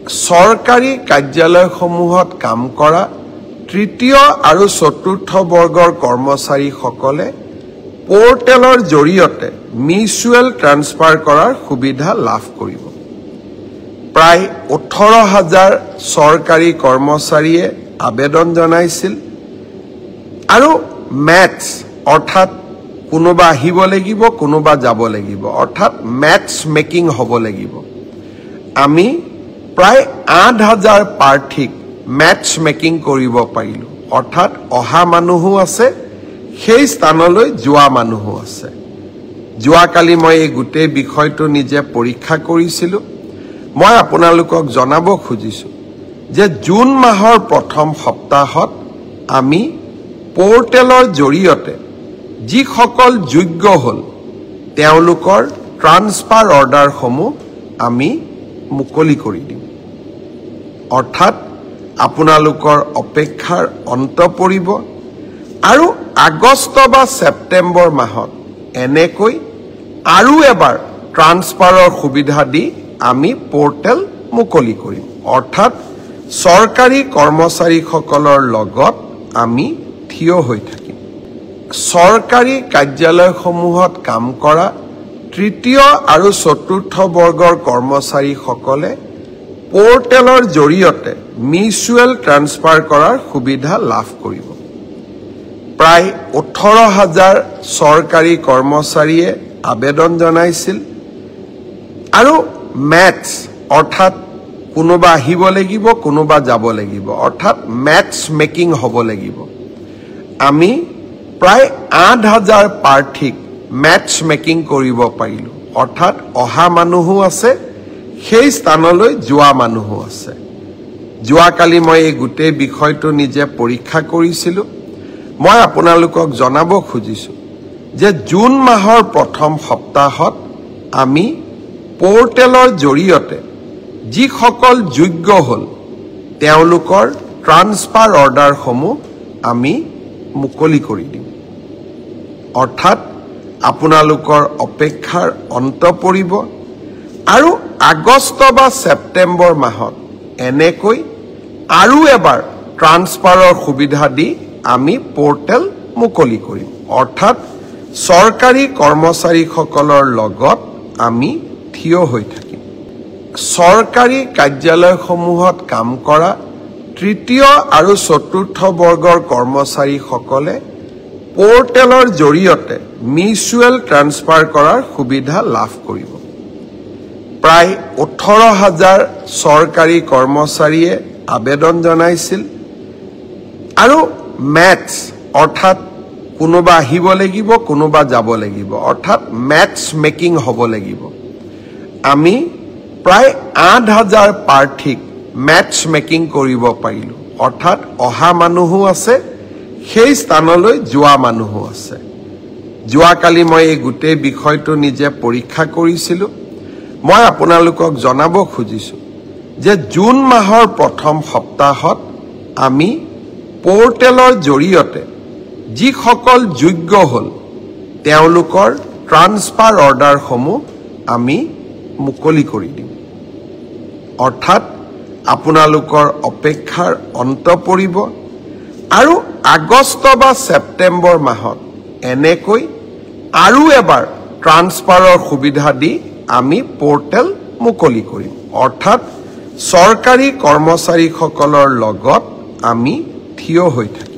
চৰকাৰী কাৰ্যালয়সমূহত কাম কৰা তৃতীয় আৰু চতুৰ্থ বৰ্গৰ কৰ্মচাৰীসকলে পোৰ্টেলৰ জৰিয়তে মিউচুৱেল ট্ৰান্সফাৰ কৰাৰ সুবিধা লাভ কৰিব। প্ৰায় 18,000 চৰকাৰী কৰ্মচাৰীয়ে আবেদন জনাইছিল আৰু মেটছ অৰ্থাৎ কোনোবা আহিব লাগিব কোনোবা যাব লাগিব অৰ্থাৎ মেটছ মেকিং হ'ব লাগিব। আমি প্ৰায় 8,000 প্ৰাৰ্থীক মেটছ মেকিং কৰিব পাৰিলো অৰ্থাৎ অহা মানুহো আছে সেই স্থানলৈ যোৱা মানুহো আছে। যোৱাকালি মই এই গোটেই বিষয়টো নিজে পৰীক্ষা কৰিছিলোঁ। মই আপোনালোকক জনাব খুজিছোঁ যে জুন মাহৰ প্ৰথম সপ্তাহত আমি পোৰ্টেলৰ জৰিয়তে যিসকল যোগ্য হ'ল তেওঁলোকৰ ট্ৰান্সফাৰ অৰ্ডাৰসমূহ আমি মুকলি কৰি দিম। অৰ্থাৎ আপোনালোকৰ অপেক্ষাৰ অন্ত পৰিব আৰু আগষ্ট বা ছেপ্টেম্বৰ মাহত এনেকৈ আৰু এবাৰ ট্ৰান্সফাৰৰ সুবিধা দি আমি পোৰ্টেল মুকলি কৰিম। অৰ্থাৎ চৰকাৰী কৰ্মচাৰীসকলৰ লগত আমি থিয় হৈ থাকিম। চৰকাৰী কাৰ্যালয়সমূহত কাম কৰা তৃতীয় আৰু চতুৰ্থ বৰ্গৰ কৰ্মচাৰীসকলে পোৰ্টেলৰ জৰিয়তে মিউচুৱেল ট্ৰান্সফাৰ কৰাৰ সুবিধা লাভ কৰিব। প্ৰায় 18,000 চৰকাৰী কৰ্মচাৰীয়ে আবেদন জনাইছিল আৰু মেটছ অৰ্থাৎ কোনোবা আহিব লাগিব কোনোবা যাব লাগিব অৰ্থাৎ মেটছ মেকিং হ'ব লাগিব। আমি প্ৰায় 8,000 প্ৰাৰ্থীক মেটছ মেকিং কৰিব পাৰিলো অৰ্থাৎ অহা মানুহো আছে সেই স্থানলৈ যোৱা মানুহো আছে। যোৱাকালি মই এই গোটেই বিষয়টো নিজে পৰীক্ষা কৰিছিলোঁ। মই আপোনালোকক জনাব খুজিছোঁ যে জুন মাহৰ প্ৰথম সপ্তাহত আমি পোৰ্টেলৰ জৰিয়তে যিসকল যোগ্য হ'ল তেওঁলোকৰ ট্ৰান্সফাৰ অৰ্ডাৰসমূহ আমি মুকলি কৰি দিম। অৰ্থাৎ আপোনালোকৰ অপেক্ষাৰ অন্ত পৰিব আৰু আগষ্ট বা ছেপ্টেম্বৰ মাহত এনেকৈ আৰু এবাৰ ট্ৰান্সফাৰৰ সুবিধা দি আমি পোৰ্টেল মুকলি কৰিম। অৰ্থাৎ চৰকাৰী কৰ্মচাৰীসকলৰ লগত আমি থিয় হৈ থাকিম। চৰকাৰী কাৰ্যালয়সমূহত কাম কৰা তৃতীয় আৰু চতুৰ্থ বৰ্গৰ কৰ্মচাৰীসকলে পোৰ্টেলৰ জৰিয়তে মিউচুৱেল ট্ৰান্সফাৰ কৰাৰ সুবিধা লাভ কৰিব। প্ৰায় 18,000 চৰকাৰী কৰ্মচাৰীয়ে আবেদন জনাইছিল আৰু মেটছ অৰ্থাৎ কোনোবা আহিব লাগিব কোনোবা যাব লাগিব অৰ্থাৎ মেটছ মেকিং হ'ব লাগিব। আমি প্ৰায় 8,000 প্ৰাৰ্থীক মেটছ মেকিং কৰিব পাৰিলো অৰ্থাৎ অহা মানুহো আছে সেই স্থানলৈ যোৱা মানুহো আছে। যোৱাকালি মই এই গোটেই বিষয়টো নিজে পৰীক্ষা কৰিছিলোঁ। মই আপোনালোকক জনাব খুজিছোঁ যে জুন মাহৰ প্ৰথম সপ্তাহত আমি পোৰ্টেলৰ জৰিয়তে যিসকল যোগ্য হ'ল তেওঁলোকৰ ট্ৰান্সফাৰ অৰ্ডাৰসমূহ আমি মুকলি কৰি দিম। অৰ্থাৎ আপোনালোকৰ অপেক্ষাৰ অন্ত পৰিব আৰু আগষ্ট বা ছেপ্টেম্বৰ মাহত এনেকৈ আৰু এবাৰ ট্ৰান্সফাৰৰ সুবিধা দি আমি পোৰ্টেল মুকলি কৰিম। অৰ্থাৎ চৰকাৰী কৰ্মচাৰীসকলৰ লগত আমি থিয় হৈ থাকিম।